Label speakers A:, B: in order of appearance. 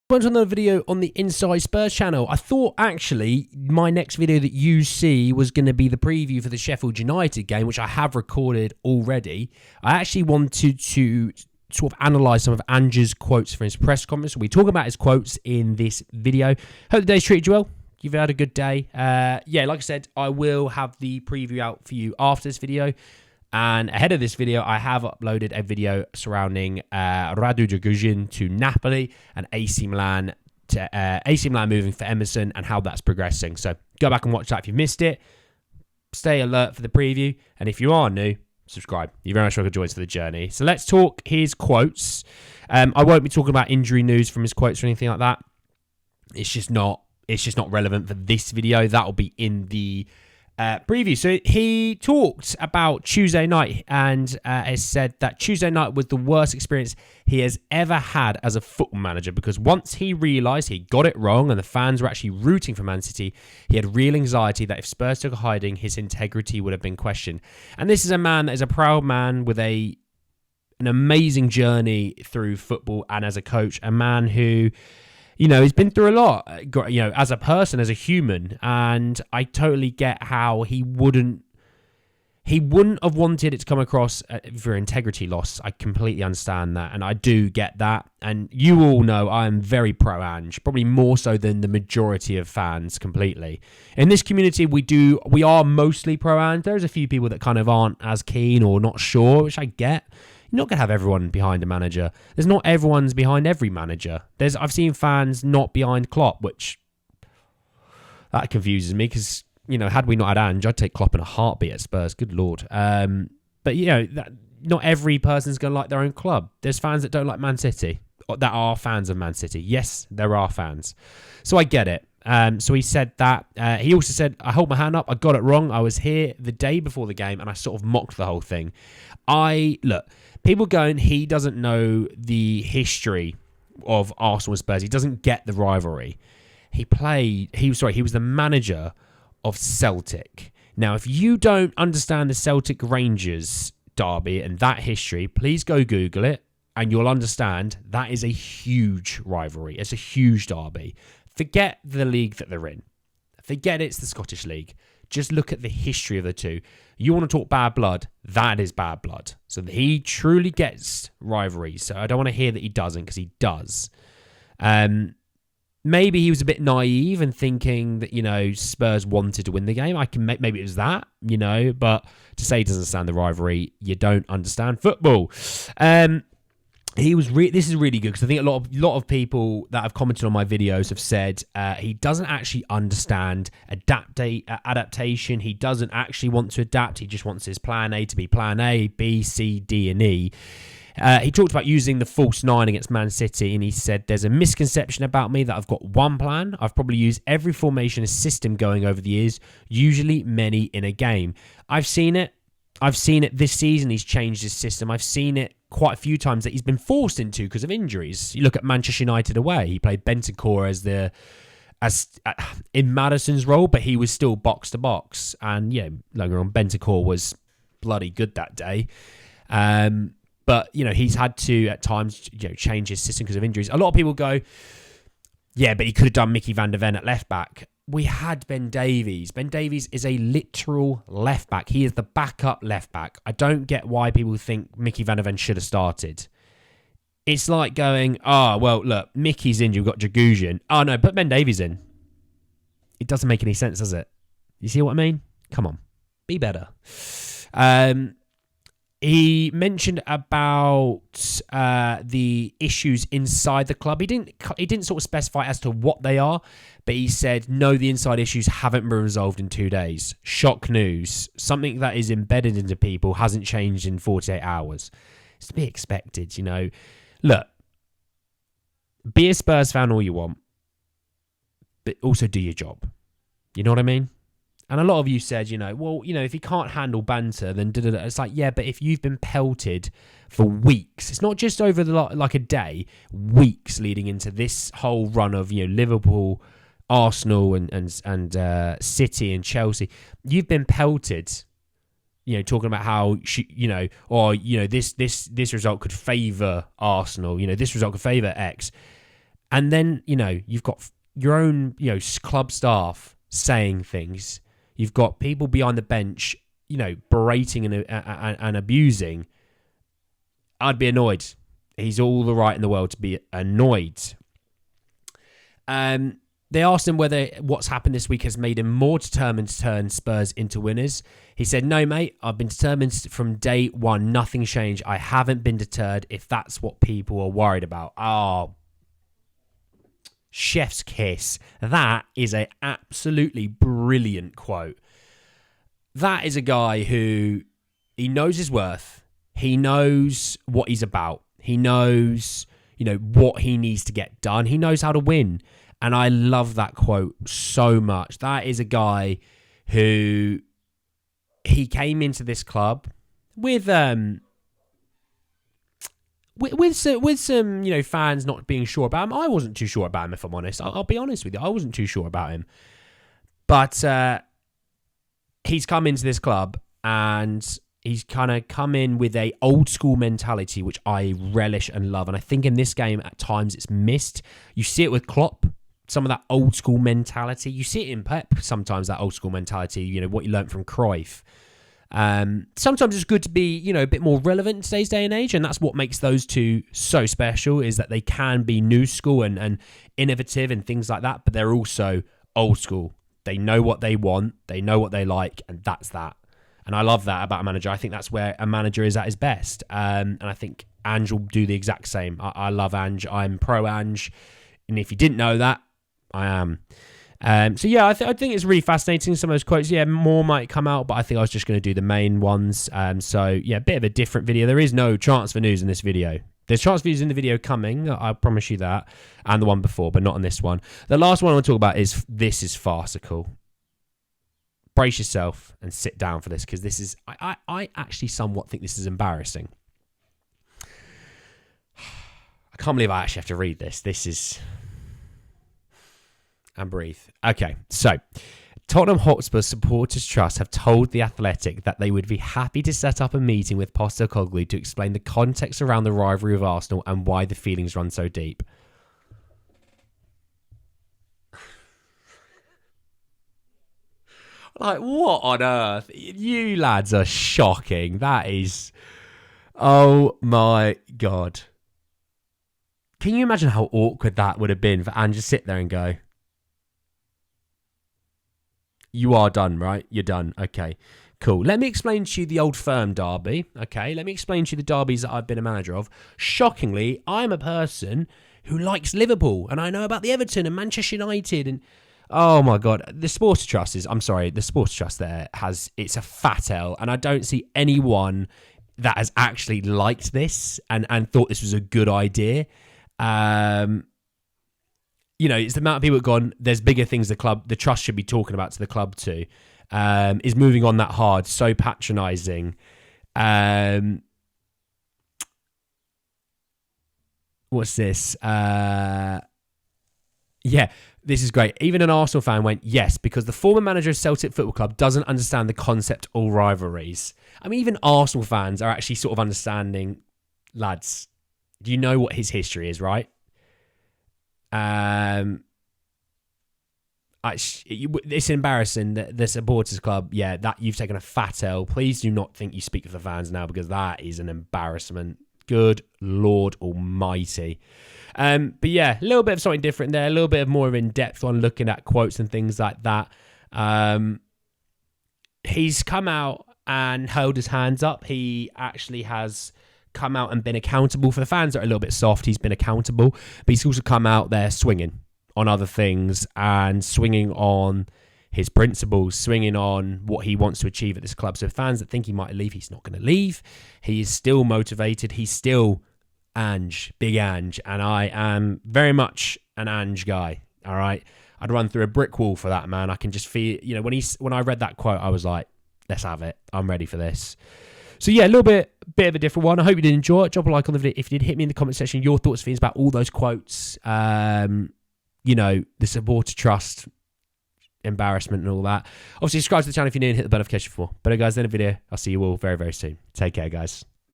A: Welcome to another video on the Inside Spurs channel. I thought actually my next video that you see was going to be the preview for the Sheffield United game, which I have recorded already. I actually wanted to sort of analyse some of Ange's quotes for his press conference. We'll be talking about his quotes in this video. Hope the day's treated you well. You've had a good day. Yeah, like I said, I will have the preview out for you after this video. And ahead of this video, I have uploaded a video surrounding Radu Dragujin to Napoli and AC Milan moving for Emerson and how that's progressing. So go back and watch that if you missed it. Stay alert for the preview. And if you are new, subscribe. You're very much welcome to join us for the journey. So let's talk his quotes. I won't be talking about injury news from his quotes or anything like that. It's just not relevant for this video. That'll be in the preview. So he talked about Tuesday night and has said that Tuesday night was the worst experience he has ever had as a football manager, because once he realised he got it wrong and the fans were actually rooting for Man City, he had real anxiety that if Spurs took a hiding, his integrity would have been questioned. And this is a man that is a proud man with an amazing journey through football and as a coach, a man who, you know, he's been through a lot, you know, as a person, as a human, and I totally get how he wouldn't have wanted it to come across for integrity loss. I completely understand that, and I do get that. And you all know I am very pro Ange, probably more so than the majority of fans completely. In this community, we are mostly pro Ange. There's a few people that kind of aren't as keen or not sure, which I get. You're not going to have everyone behind a manager. There's not everyone's behind every manager. I've seen fans not behind Klopp, which that confuses me because, you know, had we not had Ange, I'd take Klopp in a heartbeat at Spurs. Good Lord. But, you know, not every person's going to like their own club. There's fans that don't like Man City, that are fans of Man City. Yes, there are fans. So I get it. So he said that. He also said, I hold my hand up. I got it wrong. I was here the day before the game and I sort of mocked the whole thing. Look, people going, he doesn't know the history of Arsenal and Spurs. He doesn't get the rivalry. He was the manager of Celtic. Now, if you don't understand the Celtic Rangers derby and that history, please go Google it and you'll understand that is a huge rivalry. It's a huge derby. Forget the league that they're in. Forget it's the Scottish League. Just look at the history of the two. You want to talk bad blood? That is bad blood. So he truly gets rivalry. So I don't want to hear that he doesn't, because he does. Maybe he was a bit naive and thinking that, you know, Spurs wanted to win the game. Maybe it was that, you know, but to say he doesn't understand the rivalry, you don't understand football. This is really good because I think a lot of people that have commented on my videos have said he doesn't actually understand adaptation. He doesn't actually want to adapt. He just wants his plan A to be plan A, B, C, D, and E. He talked about using the false nine against Man City, and he said, there's a misconception about me that I've got one plan. I've probably used every formation and system going over the years, usually many in a game. I've seen it this season. He's changed his system. I've seen it quite a few times that he's been forced into because of injuries. You look at Manchester United away. He played Bentancur in Maddison's role, but he was still box to box. And yeah, longer on, Bentancur was bloody good that day. But you know, he's had to at times, you know, change his system because of injuries. A lot of people go, yeah, but he could have done Mickey van der Ven at left back. We had Ben Davies. Ben Davies is a literal left back. He is the backup left back. I don't get why people think Mickey van der Ven should have started. It's like going, well, look, Mickey's injured. We've got Dragujin. Oh, no, put Ben Davies in. It doesn't make any sense, does it? You see what I mean? Come on. Be better. He mentioned about the issues inside the club. He didn't sort of specify as to what they are, but he said, no, the inside issues haven't been resolved in 2 days. Shock news. Something that is embedded into people hasn't changed in 48 hours. It's to be expected, you know. Look, be a Spurs fan all you want, but also do your job. You know what I mean? And a lot of you said, you know, well, you know, if he can't handle banter, then da-da-da. It's like, yeah, but if you've been pelted for weeks, it's not just over like a day, weeks leading into this whole run of, you know, Liverpool, Arsenal and City and Chelsea. You've been pelted, you know, talking about how, you know, or, you know, this result could favour Arsenal, you know, this result could favour X. And then, you've got your own, club staff saying things. You've got people behind the bench, berating and abusing. I'd be annoyed. He's all the right in the world to be annoyed. They asked him whether what's happened this week has made him more determined to turn Spurs into winners. He said, "No, mate, I've been determined from day one. Nothing changed. I haven't been deterred if that's what people are worried about." Oh, chef's kiss. That is an absolutely brilliant quote. That is a guy who, he knows his worth. He knows what he's about. He knows, what he needs to get done. He knows how to win. And I love that quote so much. That is a guy who, he came into this club with some fans not being sure about him. I wasn't too sure about him, if I'm honest. I'll be honest with you. I wasn't too sure about him. But he's come into this club and he's kind of come in with a old school mentality, which I relish and love. And I think in this game, at times, it's missed. You see it with Klopp, some of that old school mentality. You see it in Pep sometimes, that old school mentality, what you learned from Cruyff. Sometimes it's good to be, a bit more relevant in today's day and age. And that's what makes those two so special, is that they can be new school and innovative and things like that. But they're also old school. They know what they want. They know what they like. And that's that. And I love that about a manager. I think that's where a manager is at his best. And I think Ange will do the exact same. I love Ange. I'm pro Ange. And if you didn't know that, I am. I think it's really fascinating, some of those quotes. Yeah, more might come out, but I think I was just going to do the main ones. A bit of a different video. There is no transfer news in this video. There's transfer news in the video coming, I promise you that, and the one before, but not on this one. The last one I want to talk about is, this is farcical. Brace yourself and sit down for this, because this is, I actually somewhat think this is embarrassing. I can't believe I actually have to read this. This is... And breathe. Okay, so Tottenham Hotspur Supporters Trust have told The Athletic that they would be happy to set up a meeting with Postecoglou to explain the context around the rivalry with Arsenal and why the feelings run so deep. Like, what on earth? You lads are shocking. That is... Oh my God. Can you imagine how awkward that would have been for Ange to sit there and go, "You are done, right? You're done. Okay, cool. Let me explain to you the Old Firm derby. Okay, let me explain to you the derbies that I've been a manager of. Shockingly, I'm a person who likes Liverpool, and I know about the Everton and Manchester United. And oh my God, the Sports Trust there it's a fat L, and I don't see anyone that has actually liked this and thought this was a good idea. It's the amount of people who've gone, there's bigger things the trust should be talking about to the club too. Is moving on that hard, so patronising. What's this? This is great. Even an Arsenal fan went, yes, because the former manager of Celtic Football Club doesn't understand the concept or rivalries. I mean, even Arsenal fans are actually sort of understanding, lads, do you know what his history is, right? It's embarrassing that the supporters club, that you've taken a fat L. Please do not think you speak for the fans now, because that is an embarrassment. Good Lord Almighty. A little bit of something different there, a little bit of more of in-depth on looking at quotes and things like that. He's come out and held his hands up. He actually has come out and been accountable. For the fans that are a little bit soft, he's been accountable, but he's also come out there swinging on other things and swinging on his principles, swinging on what he wants to achieve at this club. So fans that think he might leave, he's not going to leave. He is still motivated. He's still Ange, big Ange, and I am very much an Ange guy. All right, I'd run through a brick wall for that man. I can just feel, when I read that quote, I was like, let's have it. I'm ready for this. So a little bit of a different one. I hope you did enjoy it. Drop a like on the video. If you did, hit me in the comment section your thoughts, feelings about all those quotes. The supporter trust, embarrassment and all that. Obviously, subscribe to the channel if you're new and hit the bell notification for more. But guys, in the video, I'll see you all very, very soon. Take care, guys.